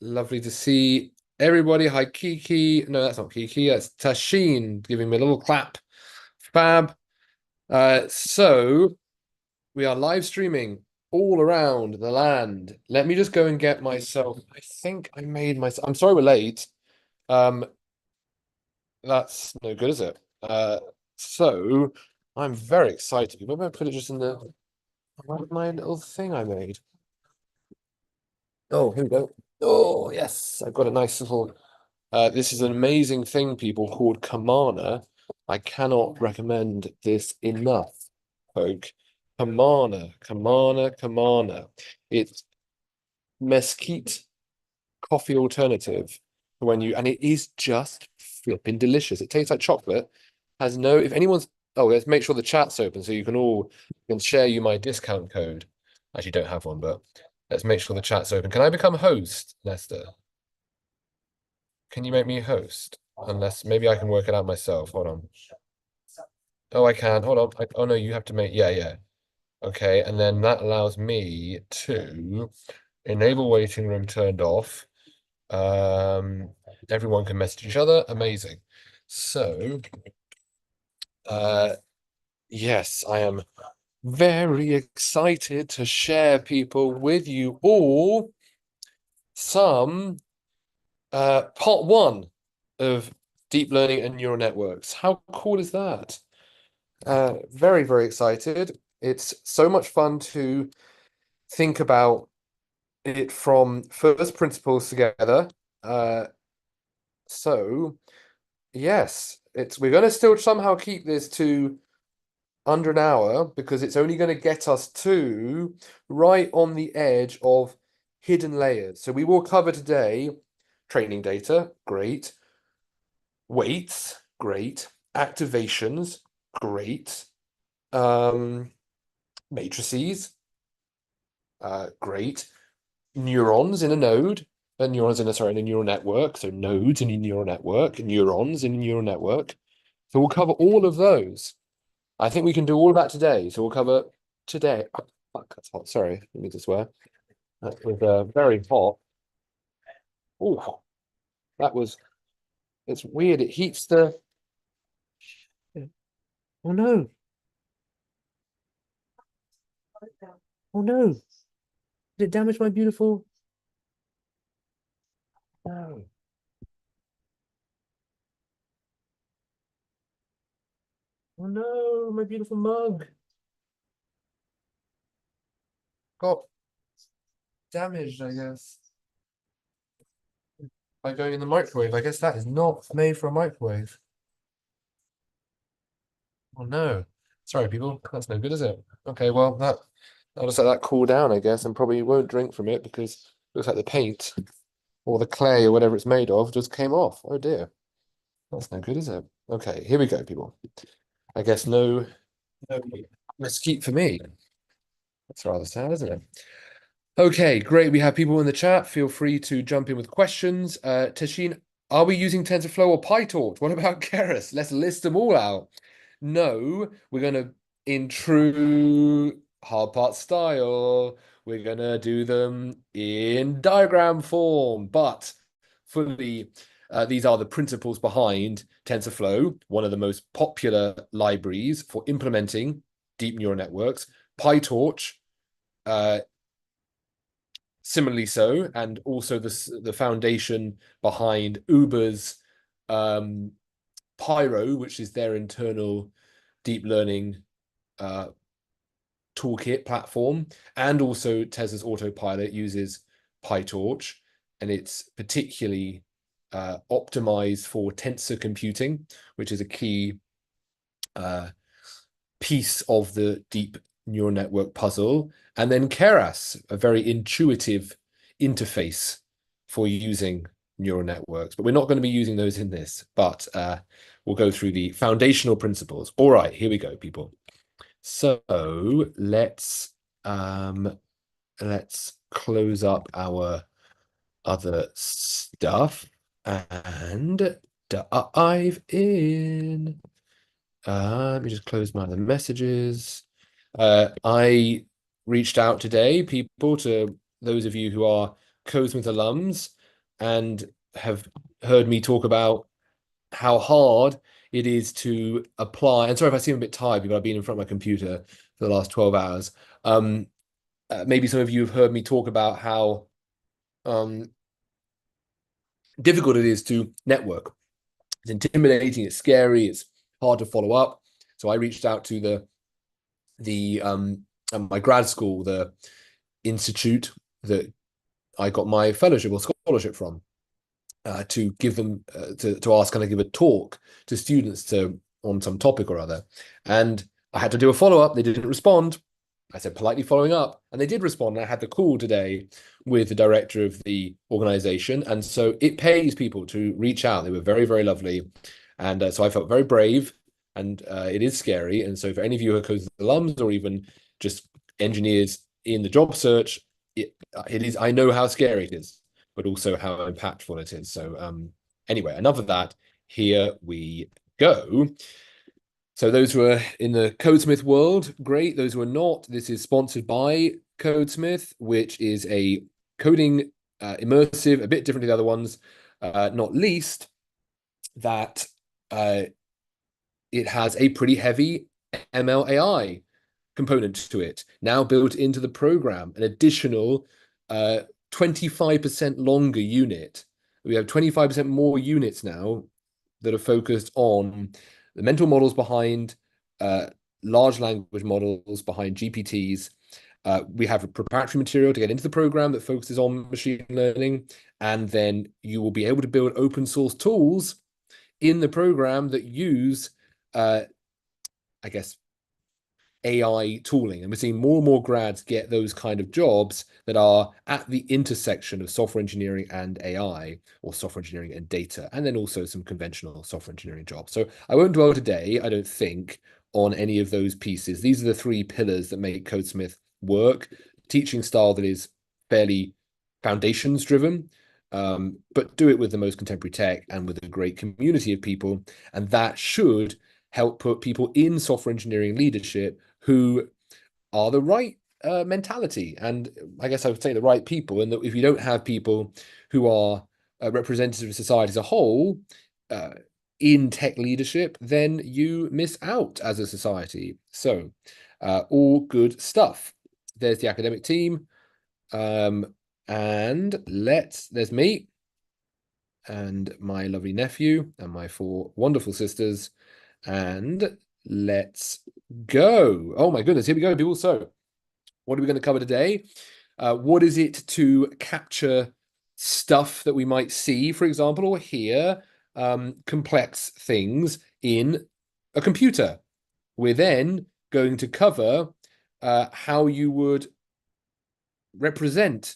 Lovely to see everybody. Hi, Kiki. No, that's not Kiki. That's Tashin giving me a little clap. Fab. So we are live streaming all around the land. Let me just go and get myself. I think I made myself. I'm sorry we're late. Um, that's no good, is it? So I'm very excited. Maybe I put it just in my little thing I made. Oh, here we go. Oh, yes, I've got a nice little. This is an amazing thing, people, called Kamana. I cannot recommend this enough, folk. Kamana. It's mesquite coffee alternative and it is just flipping delicious. It tastes like chocolate. Has no, if anyone's, oh, let's make sure the chat's open so you can share you my discount code. I actually don't have one, but let's make sure the chat's open. Can I become host, Lester? Can you make me a host? Unless maybe I can work it out myself. Hold on. Oh, I can. Hold on. Oh no, you have to make. Yeah. Okay, and then that allows me to enable waiting room turned off. Everyone can message each other. Amazing. So, yes, I am very excited to share people with you all some part one of deep learning and neural networks. How cool is that? Very, very excited. It's so much fun to think about it from first principles together. So yes, we're going to still somehow keep this to under an hour because it's only going to get us to right on the edge of hidden layers. So we will cover today training data, great. Weights, great. Activations, great. Matrices, great. Neurons in a node, neurons in a neural network. So nodes in a neural network, neurons in a neural network. So we'll cover all of those. I think we can do all of that today. So we'll cover today. Oh, fuck, that's hot. Sorry, I need to swear. That was very hot. Oh, that was. It's weird. It heats the. Oh no! Oh no! Did it damage my beautiful? No. Oh no, my beautiful mug got damaged, I guess, by going in the microwave. I guess that is not made for a microwave. Oh no. Sorry, people. That's no good, is it? Okay, well, I'll just let that cool down, I guess, and probably won't drink from it because it looks like the paint or the clay or whatever it's made of just came off. Oh dear. That's no good, is it? Okay, here we go, people. I guess no mesquite for me. That's rather sad, isn't it? Okay, great. We have people in the chat. Feel free to jump in with questions. Tashin, are we using TensorFlow or PyTorch? What about Keras? Let's list them all out. No, we're going to, in true hard part style, we're going to do them in diagram form. But fully, these are the principles behind TensorFlow, one of the most popular libraries for implementing deep neural networks. PyTorch, similarly so, and also the foundation behind Uber's Pyro, which is their internal deep learning toolkit platform, and also Tesla's autopilot uses PyTorch, and it's particularly optimized for tensor computing, which is a key piece of the deep neural network puzzle. And then Keras, a very intuitive interface for using neural networks. But we're not going to be using those in this, but we'll go through the foundational principles. All right, here we go, people. So let's close up our other stuff and dive in. Let me just close my other messages. I reached out today, people, to those of you who are Codesmith alums. and have heard me talk about how hard it is to apply. And sorry if I seem a bit tired, because I've been in front of my computer for the last 12 hours. Maybe some of you have heard me talk about how difficult it is to network. It's intimidating, it's scary, it's hard to follow up. So I reached out to my grad school, the institute that I got my fellowship or scholarship from, to give them to ask, can I give a talk to students on some topic or other. And I had to do a follow-up. They didn't respond. I said politely following up, and they did respond. And I had the call today with the director of the organization. And so it pays people to reach out. They were very, very lovely. And so I felt very brave, and it is scary. And so for any of you who are Codesmith alums or even just engineers in the job search, it is, I know how scary it is, but also how impactful it is. So anyway, enough of that. Here we go. So those who are in the Codesmith world, great. Those who are not, this is sponsored by Codesmith, which is a coding immersive, a bit different to the other ones, not least that it has a pretty heavy ML AI component to it, now built into the program, an additional 25% longer unit. We have 25% more units now that are focused on the mental models behind large language models, behind GPTs. We have a preparatory material to get into the program that focuses on machine learning, and then you will be able to build open source tools in the program that use, I guess, AI tooling. And we're seeing more and more grads get those kind of jobs that are at the intersection of software engineering and AI, or software engineering and data, and then also some conventional software engineering jobs. So I won't dwell today, I don't think, on any of those pieces. These are the three pillars that make Codesmith work. Teaching style that is fairly foundations driven, but do it with the most contemporary tech and with a great community of people. And that should help put people in software engineering leadership who are the right mentality. And I guess I would say the right people. And that if you don't have people who are representative of society as a whole in tech leadership, then you miss out as a society. So all good stuff. There's the academic team. And there's me and my lovely nephew and my four wonderful sisters. And let's go. Oh my goodness, here we go, people. So what are we going to cover today? What is it to capture stuff that we might see, for example, or hear complex things in a computer? We're then going to cover how you would represent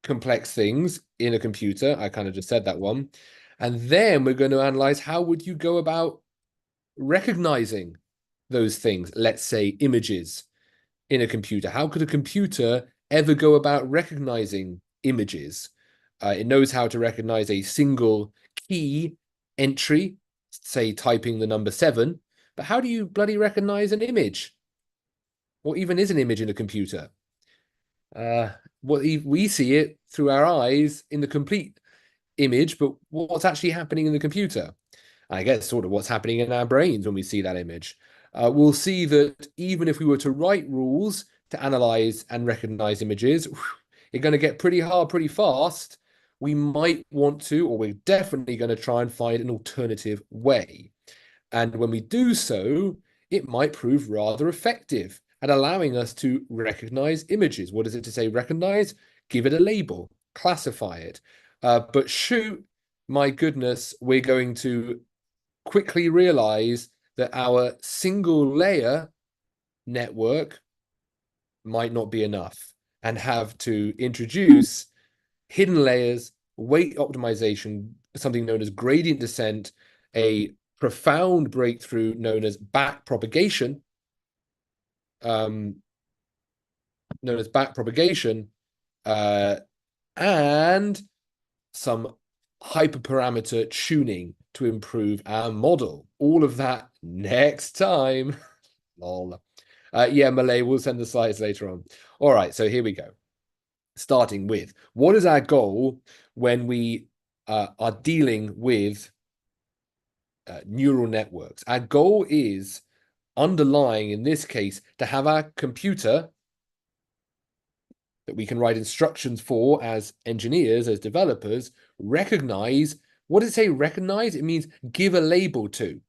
complex things in a computer. I kind of just said that one. And then we're going to analyze how would you go about recognizing those things, let's say images in a computer. How could a computer ever go about recognizing images? It knows how to recognize a single key entry, say typing the number 7, but how do you bloody recognize an image? What even is an image in a computer? We see it through our eyes in the complete image, but what's actually happening in the computer? I guess sort of what's happening in our brains when we see that image. We'll see that even if we were to write rules to analyze and recognize images, it's going to get pretty hard pretty fast. We might want to, or we're definitely going to try and find an alternative way. And when we do so, it might prove rather effective at allowing us to recognize images. What is it to say recognize? Give it a label, classify it. But shoot, my goodness, we're going to quickly realize that our single layer network might not be enough and have to introduce hidden layers, weight optimization, something known as gradient descent, a profound breakthrough known as backpropagation, and some hyperparameter tuning to improve our model. All of that next time. Lol. Yeah, Malay, we'll send the slides later on. All right, so here we go. Starting with, what is our goal when we are dealing with neural networks. Our goal is underlying, in this case, to have our computer that we can write instructions for as engineers, as developers, recognize. What does it say recognize? It means give a label to.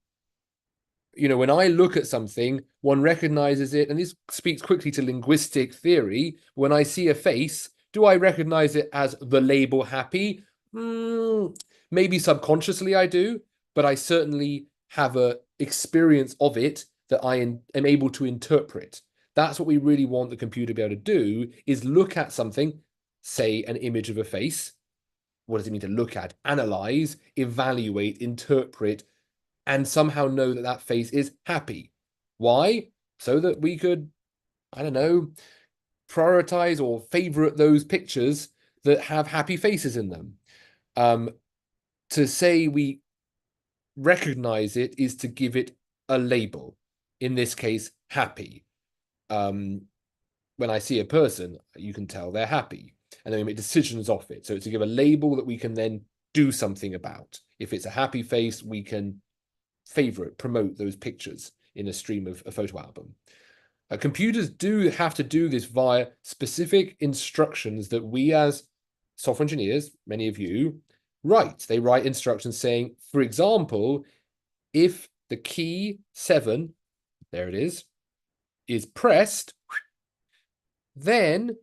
You know, when I look at something, one recognizes it, and this speaks quickly to linguistic theory. When I see a face, do I recognize it as the label happy? Maybe subconsciously I do, but I certainly have a experience of it that I am able to interpret. That's what we really want the computer to be able to do, is look at something, say an image of a face. What does it mean to look at? Analyze, evaluate, interpret, and somehow know that that face is happy. Why? So that we could, I don't know, prioritize or favorite those pictures that have happy faces in them. To say we recognize it is to give it a label, in this case, happy. When I see a person, you can tell they're happy, and then we make decisions off it. So it's to give a label that we can then do something about. If it's a happy face, we can favorite, promote those pictures in a stream of a photo album. Computers do have to do this via specific instructions that we as software engineers, many of you, write. They write instructions saying, for example, if the key 7, there it is pressed, then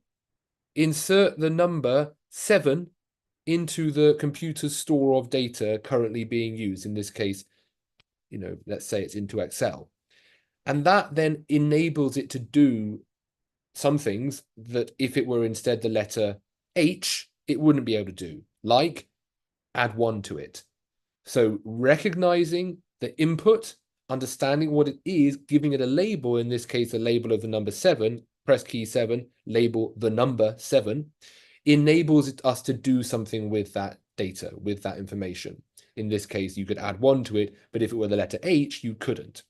insert the number 7 into the computer's store of data currently being used. In this case, you know, let's say it's into Excel. And that then enables it to do some things that if it were instead the letter H, it wouldn't be able to do, like add 1 to it. So recognizing the input, understanding what it is, giving it a label, in this case, a label of the number 7, press key 7, label the number 7, enables us to do something with that data, with that information. In this case, you could add 1 to it, but if it were the letter H, you couldn't.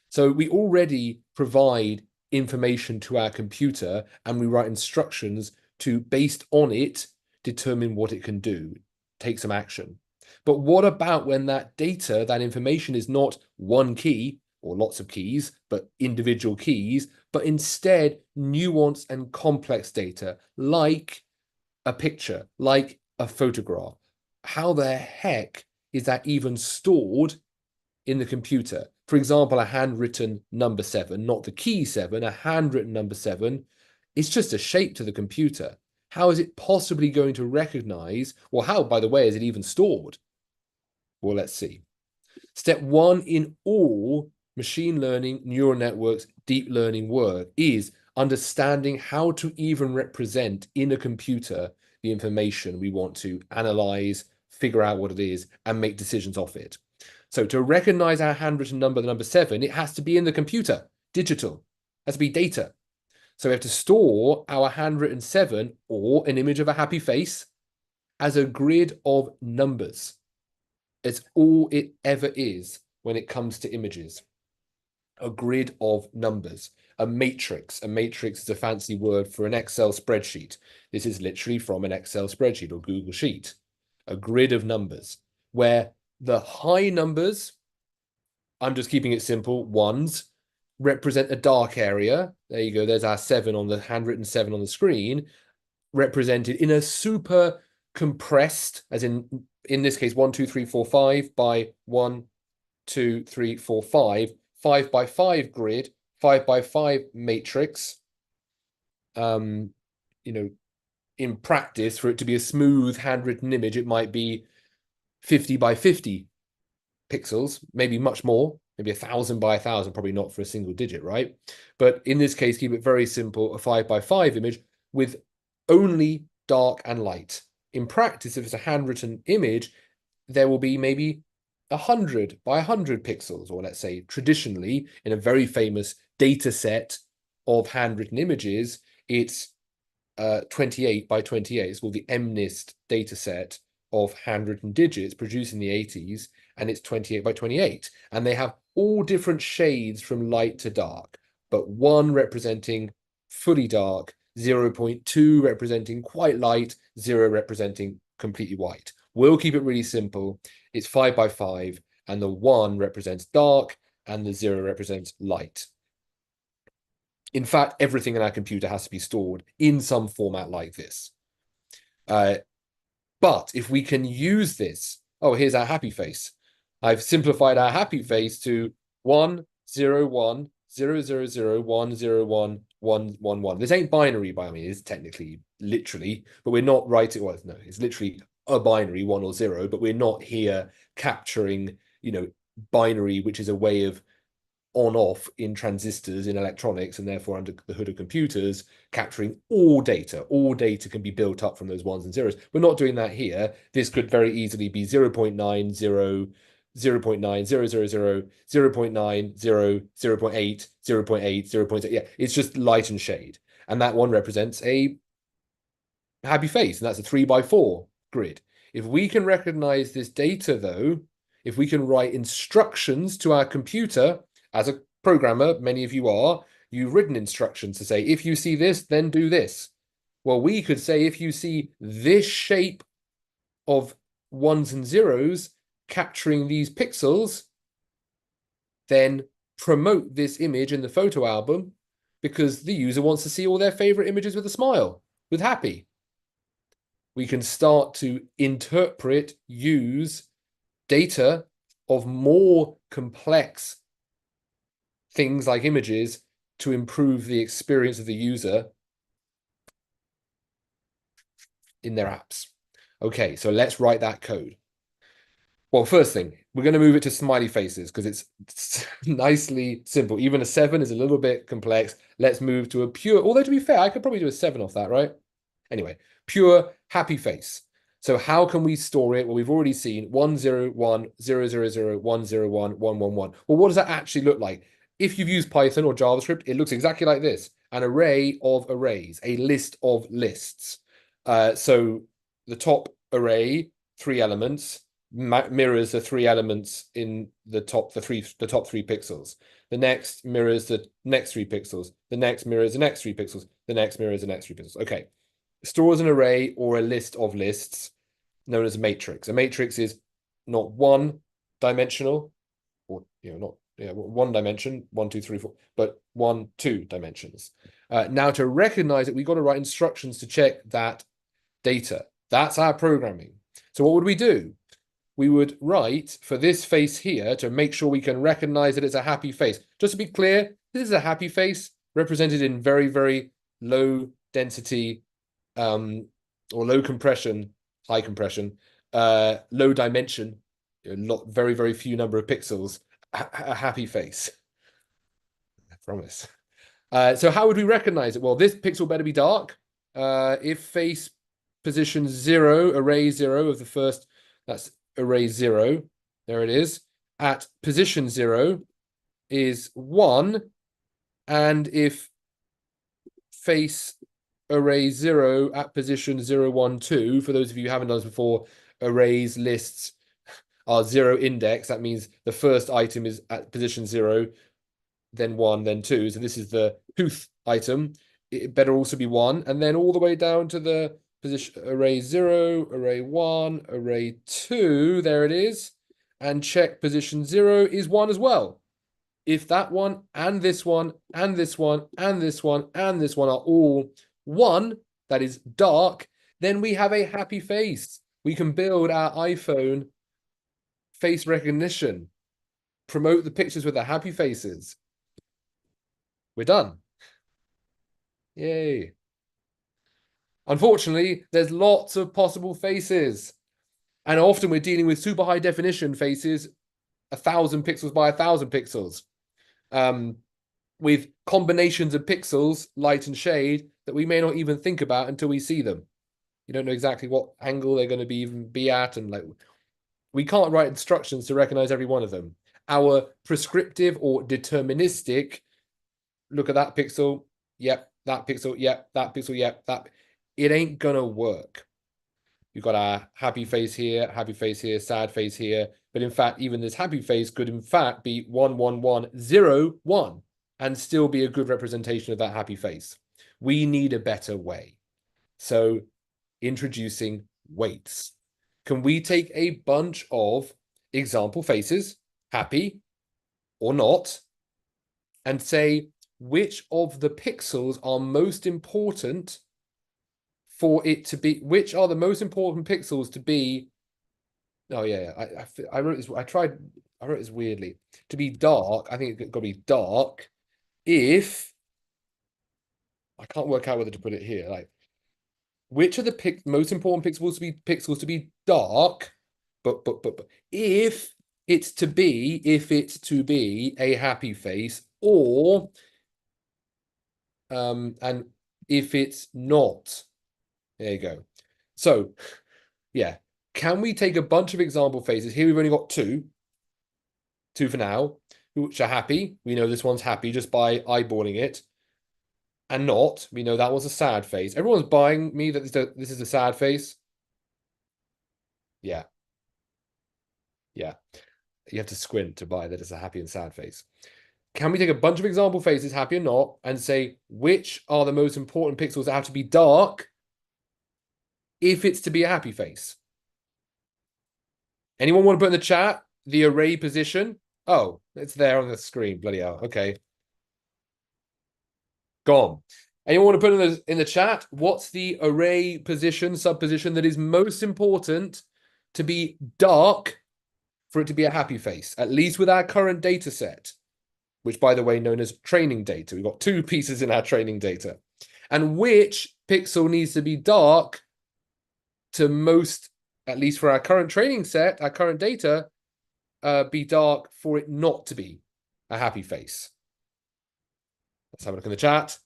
So we already provide information to our computer, and we write instructions to, based on it, determine what it can do, take some action. But what about when that data, that information, is not one key or lots of keys, but individual keys, but instead nuanced and complex data, like a picture, like a photograph? How the heck is that even stored in the computer? For example, a handwritten number 7, not the key 7, a handwritten number 7, it's just a shape to the computer. How is it possibly going to recognize, or how, by the way, is it even stored? Well, let's see. Step 1 in all machine learning, neural networks, deep learning work is understanding how to even represent in a computer the information we want to analyze, figure out what it is, and make decisions off it. So to recognize our handwritten number, the number 7, it has to be in the computer, digital. It has to be data. So we have to store our handwritten 7, or an image of a happy face, as a grid of numbers. It's all it ever is when it comes to images. A grid of numbers. A matrix. A matrix is a fancy word for an Excel spreadsheet. This is literally from an Excel spreadsheet or Google Sheet. A grid of numbers, where the high numbers, I'm just keeping it simple, 1s, represent a dark area. There you go. There's our 7 on the handwritten 7 on the screen, represented in a super compressed, as in this case, 1, 2, 3, 4, 5 by 1, 2, 3, 4, 5, 5 by 5 grid, 5 by 5 matrix. You know, in practice, for it to be a smooth handwritten image, it might be 50 by 50 pixels, maybe much more, maybe 1,000 by 1,000, probably not for a single digit, right? But in this case, keep it very simple, a 5 by 5 image with only dark and light. In practice, if it's a handwritten image, there will be maybe 100 by 100 pixels, or let's say traditionally in a very famous data set of handwritten images, it's 28 by 28. It's called the MNIST data set of handwritten digits produced in the 80s, and it's 28 by 28. And they have all different shades from light to dark, but one representing fully dark, 0.2 representing quite light, 0 representing completely white. We'll keep it really simple. It's 5 by 5, and the 1 represents dark, and the 0 represents light. In fact, everything in our computer has to be stored in some format like this. But if we can use this, oh, here's our happy face. I've simplified our happy face to 1, 0, 1, 0, 0, 0, 1, 0, 1, 1, 1, 1. This ain't binary by me, it's technically, literally, but we're not writing, well, no, it's literally a binary, 1 or 0, but we're not here capturing, binary, which is a way of on-off in transistors in electronics, and therefore under the hood of computers, capturing all data. All data can be built up from those ones and zeros. We're not doing that here. This could very easily be 0.90, 0.9, 0, 0, 0, 0.9, 0, 0.8, 0.8, 0.8. Yeah, it's just light and shade. And that one represents a happy face, and that's a 3 by 4 grid. If we can recognize this data, though, if we can write instructions to our computer, as a programmer, many of you are, you've written instructions to say, if you see this, then do this. Well, we could say, if you see this shape of ones and zeros capturing these pixels, then promote this image in the photo album because the user wants to see all their favorite images with a smile, with happy. We can start to interpret, use data of more complex things like images to improve the experience of the user in their apps. Okay, so let's write that code. Well, first thing, we're going to move it to smiley faces because it's nicely simple. Even a 7 is a little bit complex. Let's move to a pure, although to be fair, I could probably do a 7 off that, right? Anyway, pure happy face. So how can we store it? Well, we've already seen 1, 0, 1, 0, 0, 0, 1, 0, 1, 1, 1, 1. Well, what does that actually look like? If you've used Python or JavaScript, it looks exactly like this. An array of arrays, a list of lists. So the top array, 3 elements, mirrors the 3 elements in the top 3 pixels. The next mirrors the next 3 pixels. The next mirrors the next 3 pixels. The next mirrors the next 3 pixels. Okay. Stores an array or a list of lists known as a matrix. A matrix is not one dimensional, or not one dimension, 1, 2, 3, 4, but 1, 2 dimensions. Now to recognize it, we've got to write instructions to check that data. That's our programming. So what would we do? We would write for this face here to make sure we can recognize that it's a happy face. Just to be clear, this is a happy face represented in very, very low density or low compression, high compression, low dimension, very, very few number of pixels, a happy face. I promise. So how would we recognize it? Well, this pixel better be dark. If face position 0, array 0 of the first, that's array 0. There it is. At position 0 is 1. And if face array 0 at position 0, 1, 2, for those of you who haven't done this before, arrays, lists are 0 index. That means the first item is at position 0, then 1, then 2. So this is the tooth item. It better also be 1. And then all the way down to the position array 0, array 1, array 2. There it is. And check position 0 is 1 as well. If that one and this one and this one and this one and this one are all 1, that is dark, then we have a happy face. We can build our iPhone face recognition, promote the pictures with the happy faces. We're done. Yay. Unfortunately, there's lots of possible faces. And often we're dealing with super high definition faces, 1,000 pixels by 1,000 pixels. With combinations of pixels, light and shade, that we may not even think about until we see them. You don't know exactly what angle they're going to be at, and we can't write instructions to recognize every one of them. Our prescriptive or deterministic, look at that pixel, yep, that pixel, yep, that pixel, yep, that, it ain't gonna work. You've got our happy face here, sad face here, but in fact, even this happy face could in fact be 1, 1, 1, 0, 1, and still be a good representation of that happy face. We need a better way. So introducing weights. Can we take a bunch of example faces, happy or not, and say which of the pixels are most important for it to be, which are the most important pixels to be, oh yeah, I wrote this, I wrote this weirdly, to be dark, I think it's got to be dark if, I can't work out whether to put it here, like, which are the most important pixels to be dark, but if it's to be a happy face, or and if it's not, there you go. So yeah, can we take a bunch of example faces? Here we've only got two for now, which are happy. We know this one's happy just by eyeballing it. And not, we know that was a sad face. Everyone's buying me that this is a sad face. Yeah. Yeah. You have to squint to buy that it's a happy and sad face. Can we take a bunch of example faces, happy or not, and say which are the most important pixels that have to be dark if it's to be a happy face? Anyone want to put in the chat the array position? Oh, it's there on the screen. Bloody hell. Okay. Gone. Anyone want to put in the chat what's the array position, subposition that is most important to be dark for it to be a happy face, at least with our current data set, which, by the way, known as training data. We've got two pieces in our training data. And which pixel needs to be dark to most, at least for our current training set, our current data, be dark for it not to be a happy face? Let's have a look in the chat.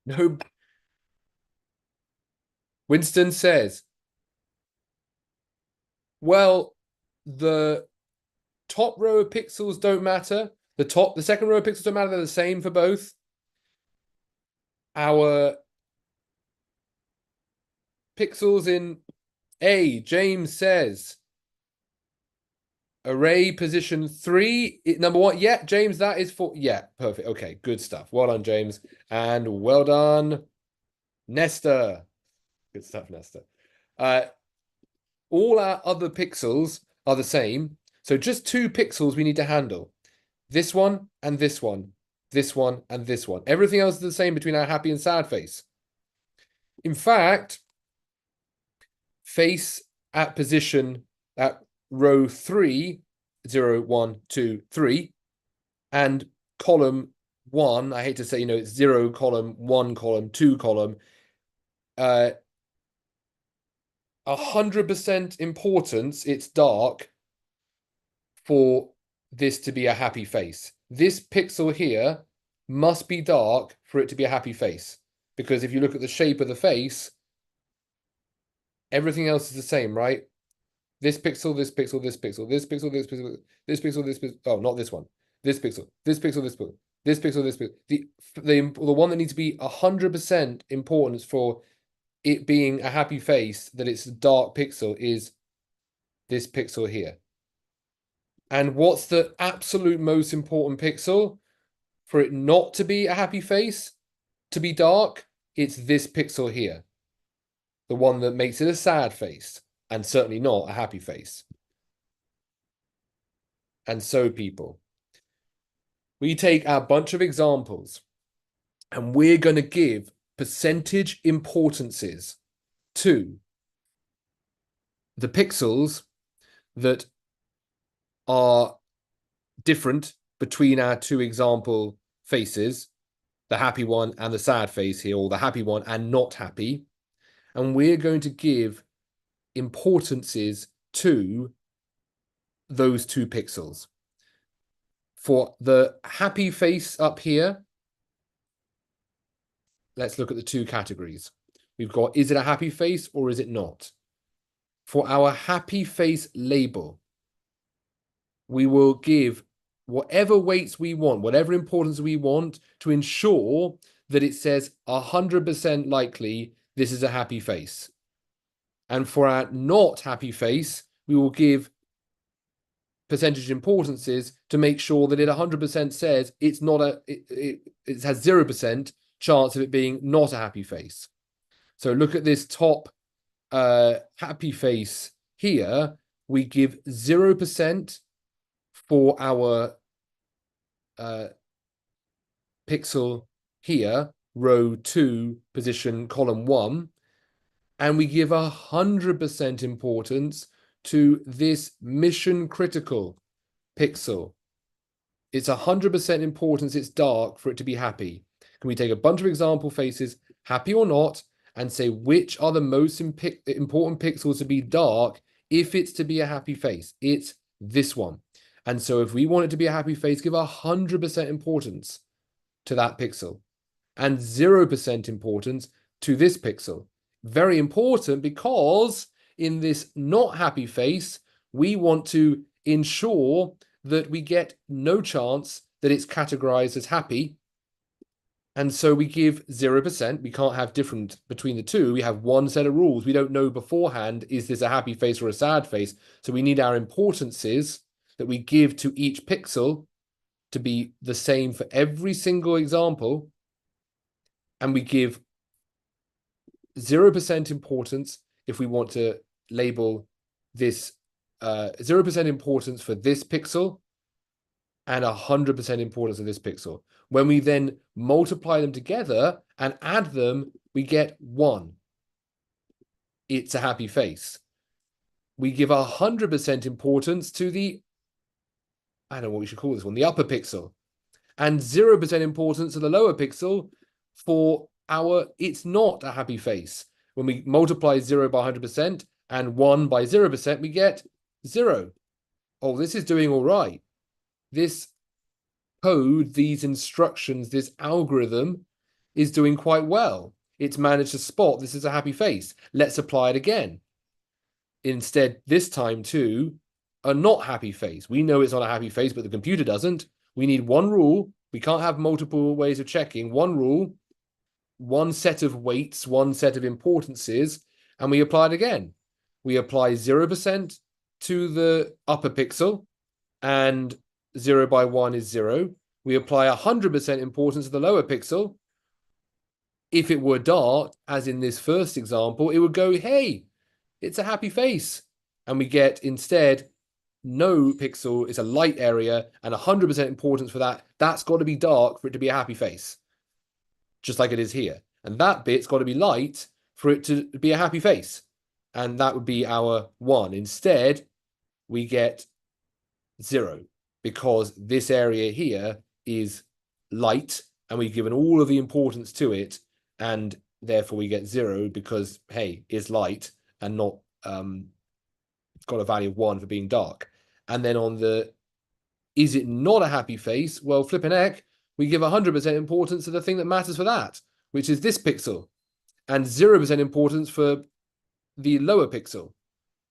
No. Winston says, well, the top row of pixels don't matter. The second row of pixels don't matter. They're the same for both. Our pixels in A, James says, array position 3, number 1. Yeah, James, that is for, yeah, perfect. Okay, good stuff. Well done, James. And well done, Nesta. Good stuff, Nesta. All our other pixels are the same. So just 2 pixels we need to handle. This one and this one. This one and this one. Everything else is the same between our happy and sad face. In fact, face at position at row 3, 0, 1, 2, 3, and column 1, I hate to say, it's 0 column, 1 column, 2 column, 100% importance, it's dark for this to be a happy face. This pixel here must be dark for it to be a happy face. Because if you look at the shape of the face, everything else is the same, right? This pixel, this pixel, this pixel, this pixel, this pixel, this pixel, this pixel. Oh, not this one. This pixel, this pixel, this pixel, this pixel, this pixel. The one that needs to be 100% importance for it being a happy face, that it's a dark pixel, is this pixel here. And what's the absolute most important pixel for it not to be a happy face, to be dark? It's this pixel here. The one that makes it a sad face, and certainly not a happy face. And so, people, we take our bunch of examples and we're going to give percentage importances to the pixels that are different between our 2 example faces, the happy one and the sad face here, or the happy one and not happy. And we're going to give importances to those 2 pixels. For the happy face up here, let's look at the 2 categories. We've got, is it a happy face or is it not? For our happy face label, we will give whatever weights we want, whatever importance we want, to ensure that it says 100% likely this is a happy face. And for our not happy face, we will give percentage importances to make sure that it 100% says it's not it has 0% chance of it being not a happy face. So look at this top happy face here. We give 0% for our pixel here, row 2, position column 1, and we give 100% importance to this mission critical pixel. It's 100% importance, it's dark, for it to be happy. Can we take a bunch of example faces, happy or not, and say which are the most important pixels to be dark if it's to be a happy face? It's this one. And so if we want it to be a happy face, give 100% importance to that pixel and 0% importance to this pixel. Very important, because in this not happy face, we want to ensure that we get no chance that it's categorized as happy. And so we give 0%. We can't have different between the two. We have one set of rules. We don't know beforehand, is this a happy face or a sad face? So we need our importances that we give to each pixel to be the same for every single example. And we give 0% importance if we want to label this 0% importance for this pixel and 100% importance of this pixel. When we then multiply them together and add them, we get 1. It's a happy face. We give 100% importance to the, I don't know what we should call this one, the upper pixel, and 0% importance to the lower pixel for our, it's not a happy face. When we multiply 0 by 100% and 1 by 0%, we get 0. Oh, this is doing all right. This code, these instructions, this algorithm is doing quite well. It's managed to spot this is a happy face. Let's apply it again. Instead, this time to a not happy face. We know it's not a happy face, but the computer doesn't. We need one rule. We can't have multiple ways of checking. One rule, one set of weights, one set of importances, and we apply it again. We apply 0% to the upper pixel, and 0 by 1 is 0. We apply 100% importance to the lower pixel. If it were dark, as in this first example, it would go, hey, it's a happy face. And we get instead no pixel, it's a light area, and 100% importance for that. That's got to be dark for it to be a happy face, just like it is here. And that bit's got to be light for it to be a happy face. And that would be our 1. Instead, we get 0, because this area here is light and we've given all of the importance to it, and therefore we get 0 because, hey, it's light and not got a value of 1 for being dark. And then on the, is it not a happy face? Well, flipping heck, we give 100% importance to the thing that matters for that, which is this pixel, and 0% importance for the lower pixel,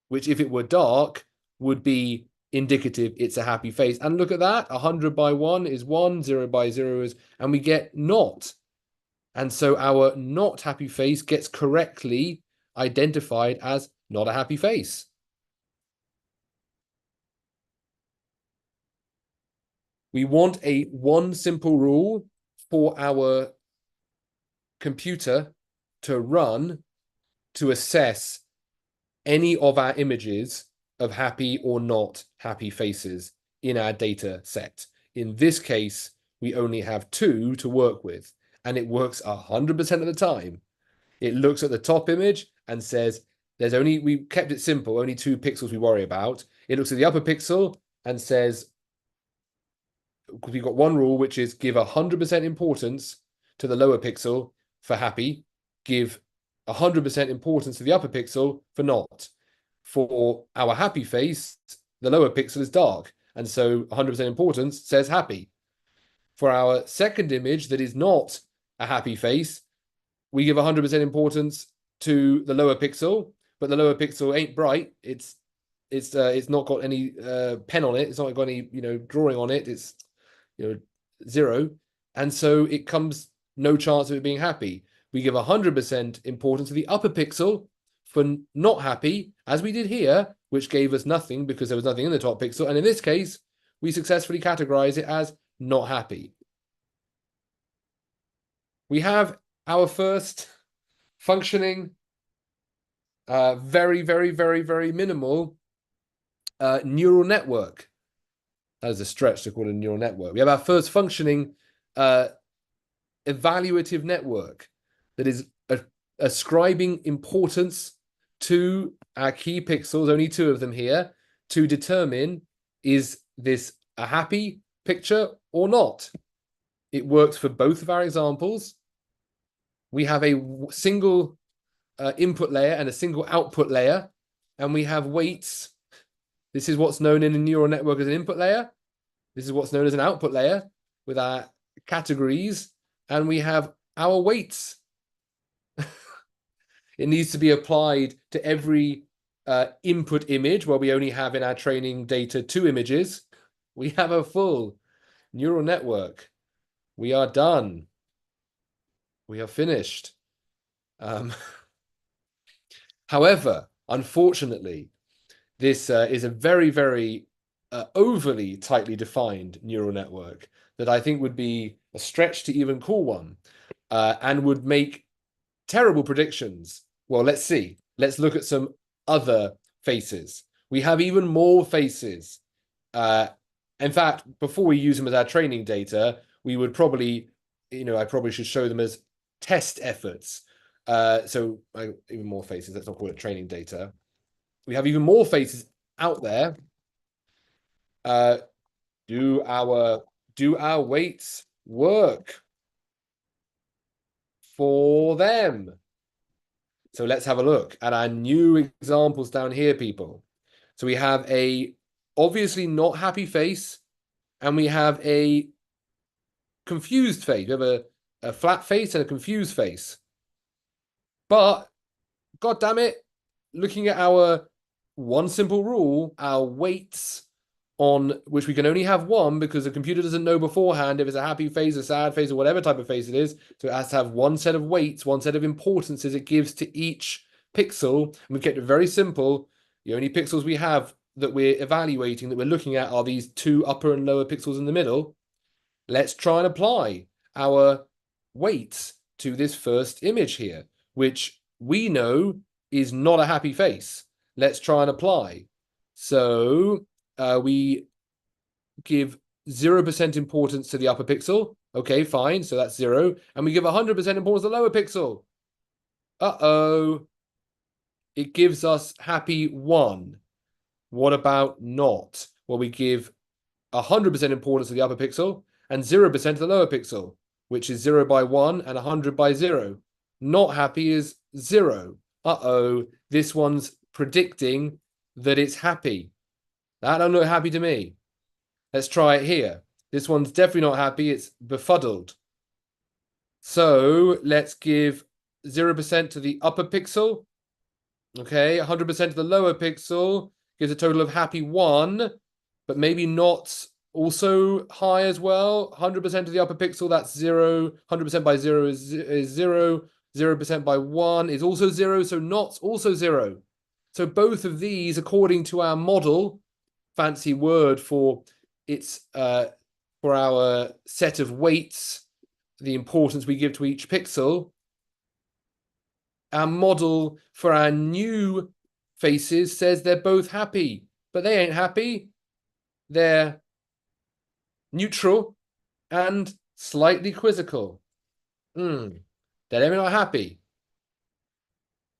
which if it were dark would be indicative it's a happy face. And look at that, 100 by 1 is 1, 0 by 0 is, and we get not. And so our not happy face gets correctly identified as not a happy face. We want a one simple rule for our computer to run to assess any of our images of happy or not happy faces in our data set. In this case, we only have 2 to work with, and it works 100% of the time. It looks at the top image and says, there's only, we kept it simple, only 2 pixels we worry about. It looks at the upper pixel and says, we've got one rule, which is give 100% importance to the lower pixel for happy, give 100% importance to the upper pixel for not. For our happy face, the lower pixel is dark, and so 100% importance says happy. For our second image that is not a happy face, we give 100% importance to the lower pixel, but the lower pixel ain't bright. It's not got any pen on it. It's not got any drawing on it. It's 0, and so it comes no chance of it being happy. We give 100% importance to the upper pixel for not happy, as we did here, which gave us nothing because there was nothing in the top pixel. And in this case, we successfully categorize it as not happy. We have our first functioning, very, very, very, very minimal neural network. That is a stretch to call it a neural network. We have our first functioning evaluative network that is ascribing importance to our key pixels, only 2 of them here, to determine is this a happy picture or not. It works for both of our examples. We have a single input layer and a single output layer, and we have weights. This is what's known in a neural network as an input layer. This is what's known as an output layer with our categories, and we have our weights. It needs to be applied to every input image where we only have in our training data 2 images. We have a full neural network. We are done. We are finished. However, unfortunately, this is a very, very overly tightly defined neural network that I think would be a stretch to even call one, and would make terrible predictions. Well, let's see. Let's look at some other faces. We have even more faces. In fact, before we use them as our training data, we would probably, I probably should show them as test efforts. So even more faces, let's not call it training data. We have even more faces out there. Do our weights work for them? So let's have a look at our new examples down here, people. So we have a obviously not happy face, and we have a confused face. We have a flat face and a confused face. But, God damn it, looking at our one simple rule, our weights, on which we can only have one because the computer doesn't know beforehand if it's a happy face, a sad face, or whatever type of face it is. So it has to have one set of weights, one set of importances it gives to each pixel. And we've kept it very simple. The only pixels we have that we're evaluating, that we're looking at, are these 2 upper and lower pixels in the middle. Let's try and apply our weights to this first image here, which we know is not a happy face. Let's try and apply. So we give 0% importance to the upper pixel. Okay, fine. So that's 0. And we give 100% importance to the lower pixel. Uh-oh. It gives us happy 1. What about not? Well, we give 100% importance to the upper pixel and 0% to the lower pixel, which is 0 by 1 and 100 by 0. Not happy is 0. Uh-oh. This one's predicting that it's happy. That don't look happy to me. Let's try it here. This one's definitely not happy. It's befuddled. So let's give 0% to the upper pixel. Okay, 100% to the lower pixel gives a total of happy 1, but maybe not also high as well. 100% to the upper pixel, that's 0. 100% by 0 is 0. 0% by 1 is also 0, so not also 0. So both of these, according to our model, fancy word for its for our set of weights, the importance we give to each pixel, our model for our new faces says they're both happy, but they ain't happy. They're neutral and slightly quizzical. They're not happy.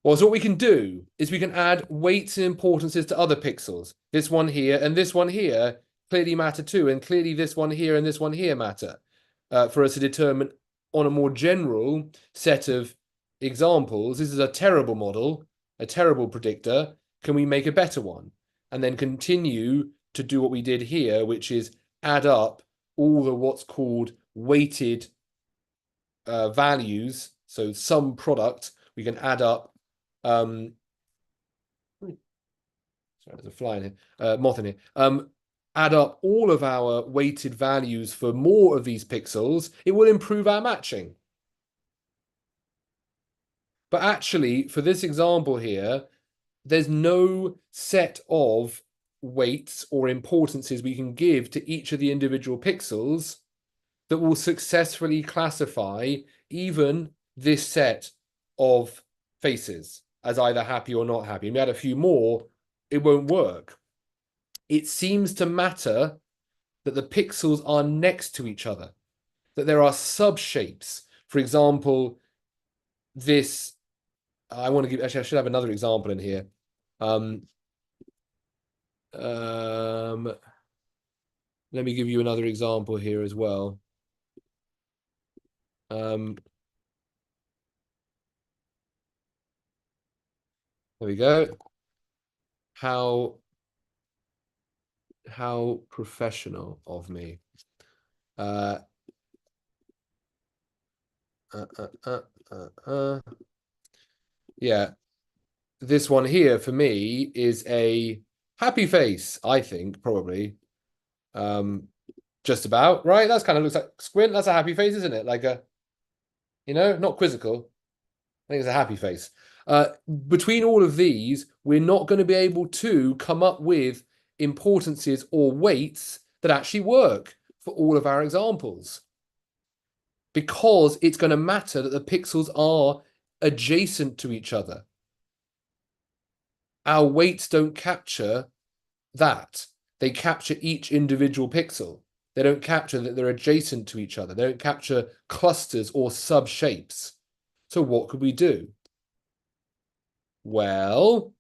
Well, so what we can do is we can add weights and importances to other pixels. This one here and this one here clearly matter too, and clearly this one here and this one here matter for us to determine on a more general set of examples. This is a terrible model, a terrible predictor. Can we make a better one? And then continue to do what we did here, which is add up all the what's called weighted values. So some product, we can add up. Sorry, there's a fly in here, moth in here. Add up all of our weighted values for more of these pixels. It will improve our matching. But actually, for this example here, there's no set of weights or importances we can give to each of the individual pixels that will successfully classify even this set of faces as either happy or not happy. And we add a few more, it won't work. It seems to matter that the pixels are next to each other, that there are subshapes. For example, this, I want to give, actually, I should have another example in here. Let me give you another example here as well. There we go. How professional of me. Yeah, this one here for me is a happy face, I think, probably. Just about, right? That's kind of looks like squint. That's a happy face, isn't it? Like a, not quizzical. I think it's a happy face. Between all of these, we're not going to be able to come up with importances or weights that actually work for all of our examples, because it's going to matter that the pixels are adjacent to each other. Our weights don't capture that. They capture each individual pixel. They don't capture that they're adjacent to each other. They don't capture clusters or sub-shapes. So what could we do? Well,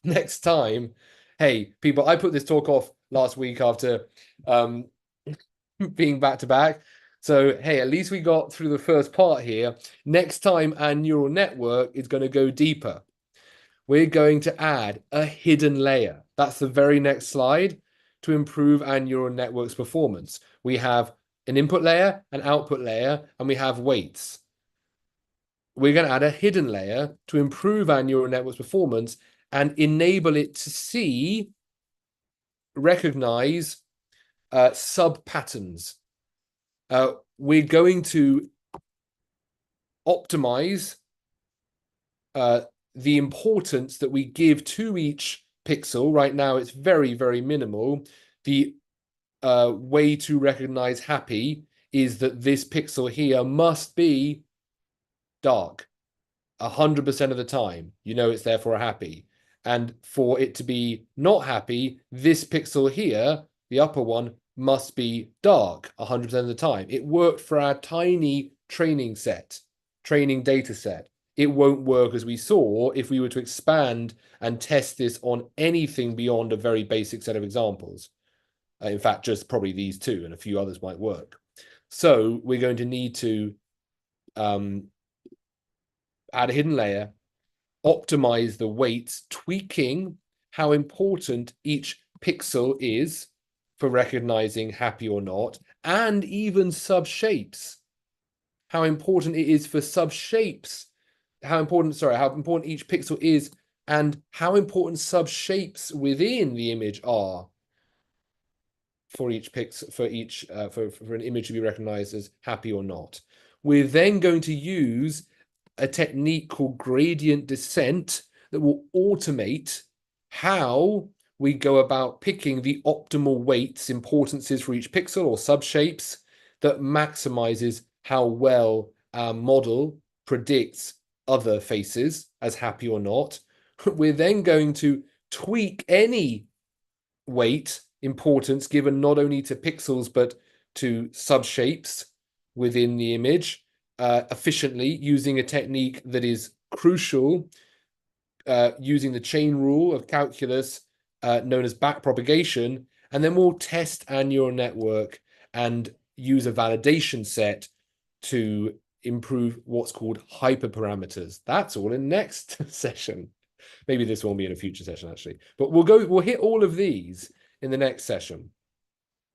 next time, hey, people, I put this talk off last week after being back to back. So, hey, at least we got through the first part here. Next time, our neural network is going to go deeper. We're going to add a hidden layer. That's the very next slide to improve our neural network's performance. We have an input layer, an output layer, and we have weights. We're going to add a hidden layer to improve our neural network's performance and enable it to see, recognize sub-patterns. We're going to optimize the importance that we give to each pixel. Right now, it's very, very minimal. The way to recognize happy is that this pixel here must be dark 100% of the time. It's therefore happy. And for it to be not happy, this pixel here, the upper one, must be dark 100% of the time. It worked for our tiny training data set. It won't work, as we saw, if we were to expand and test this on anything beyond a very basic set of examples. In fact, just probably these two, and a few others might work. So we're going to need to add a hidden layer, optimize the weights, tweaking how important each pixel is for recognizing happy or not, and even subshapes. How important it is for subshapes, how important each pixel is, and how important subshapes within the image are for each pixel, for an image to be recognized as happy or not. We're then going to use a technique called gradient descent that will automate how we go about picking the optimal weights, importances for each pixel or subshapes that maximizes how well our model predicts other faces as happy or not. We're then going to tweak any weight importance given not only to pixels but to subshapes within the image efficiently, using a technique that is crucial, using the chain rule of calculus known as backpropagation. And then we'll test our neural network and use a validation set to improve what's called hyperparameters. That's all in next session. Maybe this won't be in a future session, actually. But we'll hit all of these in the next session.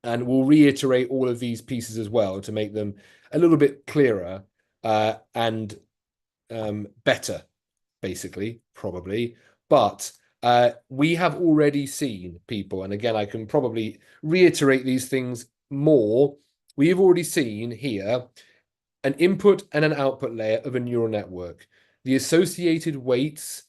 And we'll reiterate all of these pieces as well to make them a little bit clearer and better, basically, probably. But we have already seen, people, and again, I can probably reiterate these things more. We have already seen here an input and an output layer of a neural network. The associated weights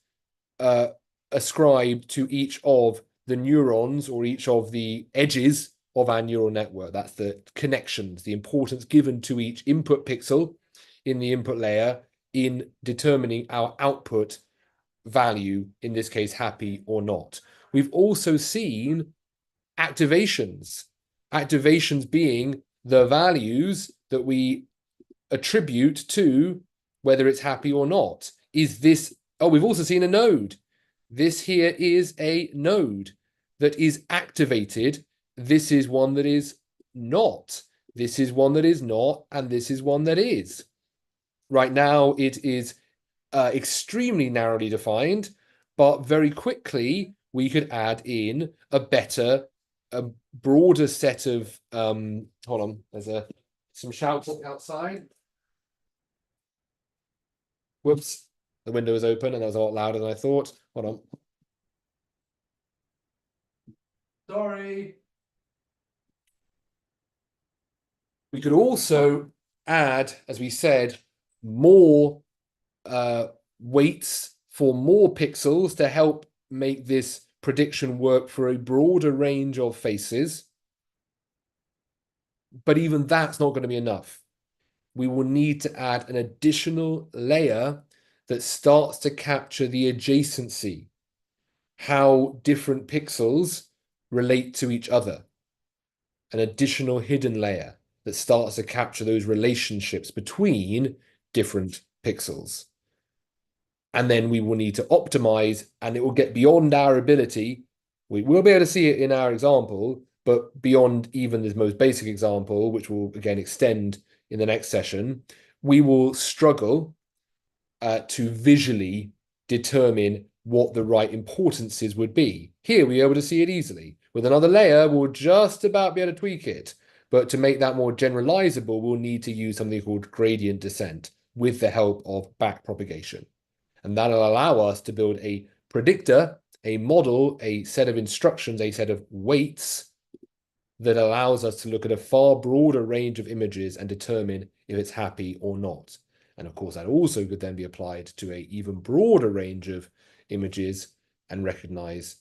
ascribe to each of the neurons or each of the edges of our neural network. That's the connections, the importance given to each input pixel in the input layer in determining our output value, in this case, happy or not. We've also seen activations being the values that we attribute to whether it's happy or not. Is this, oh, we've also seen a node. This here is a node that is activated. This is one that is not. This is one that is not, and this is one that is. Right now, it is extremely narrowly defined, but very quickly we could add in a broader set of, hold on, there's some shouts outside. Whoops, the window is open and that was a lot louder than I thought. Hold on. Sorry. We could also add, as we said, more weights for more pixels to help make this prediction work for a broader range of faces. But even that's not going to be enough. We will need to add an additional layer that starts to capture the adjacency, how different pixels relate to each other. An additional hidden layer that starts to capture those relationships between different pixels. And then we will need to optimize, and it will get beyond our ability. We will be able to see it in our example, but beyond even this most basic example, which will again extend in the next session, we will struggle to visually determine what the right importances would be. Here, we're able to see it easily. With another layer, we'll just about be able to tweak it. But to make that more generalizable, we'll need to use something called gradient descent with the help of backpropagation. And that'll allow us to build a predictor, a model, a set of instructions, a set of weights that allows us to look at a far broader range of images and determine if it's happy or not. And of course, that also could then be applied to an even broader range of images and recognize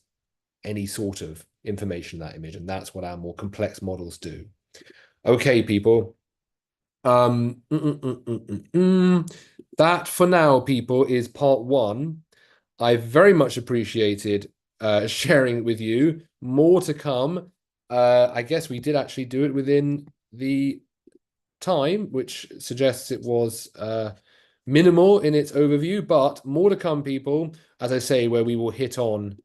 any sort of information in that image. And that's what our more complex models do. Okay, people. That for now, people, is part one. I very much appreciated sharing it with you. More to come. I guess we did actually do it within the time, which suggests it was minimal in its overview, but more to come, people. As I say, where we will hit on,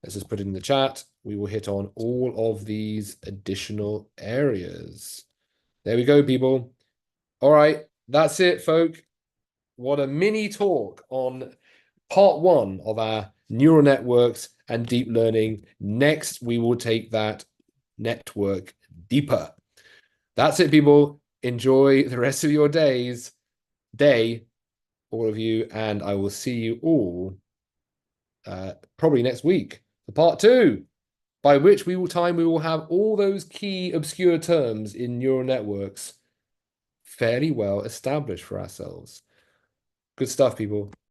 let's just put it in the chat, we will hit on all of these additional areas. There we go, people. All right, that's it, folk. What a mini talk on part one of our neural networks and deep learning. Next, we will take that network deeper. That's it, people. Enjoy the rest of your day, all of you, and I will see you all probably next week for part two, by which we will have all those key obscure terms in neural networks fairly well established for ourselves. Good stuff, people.